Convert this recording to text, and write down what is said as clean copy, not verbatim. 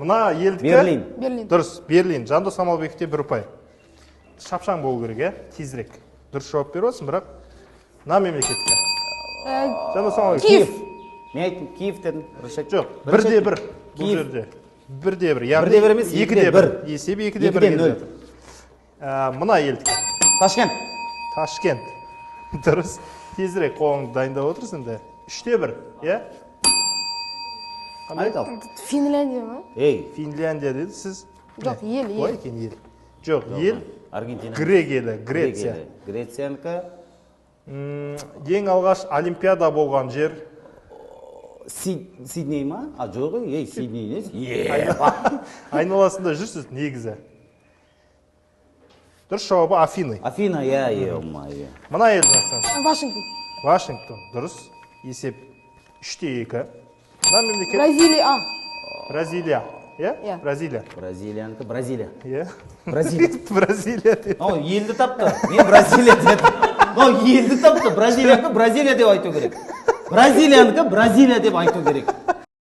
Мына елдікі? Берлин. Дұрыс, Берлин. Жандос Самалбековте 1 ұпай. Шапшаң болу керек, тезірек. Дұрыс жауап беріп отырсың, бірақ мына мемлекетке. Жандос Самалбеков. Киев. Мен айттым, Киев дедім. Жоқ, 1-1 бұл жерде. 1-1. Яғни 1-1 емес, 2-1. Есебі 2-1 келіп жатыр. Мына елдікі. Ташкент. Ташкент. Дұрыс. Тезірек қолыңды дайындап отырсың да. 3-1, иә? Айт ал. Финляндия ма? Ей. Финляндия деді, сіз? Жоқ, ел. Олай екен, ел. Жоқ, ел. Аргентина. Грекияда, Греция. Грециянікі. Ең алғаш Олимпиада болған жер. Сидней ма? А, жоқ, ей, Сидней емес. Айналасында жүрсіз, негізі. Дұрыс жауабы Афины. Афина, е, Мына елдің астан. Вашингтон. Вашингтон. Дұрыс. Есеп 3-2. Мына мемлекет. Бразилия. Бразилия. Иә? Иә. Бразилия. Бразилиянікі, Бразилия. Иә? Бразилия. Бразилия деді. О, елді тапты. Мен Бразилия дедім. О, елді тапты. Бразилиянікі, Бразилия деп айту керек. Бразилиянікі, Бразилия деп айту керек.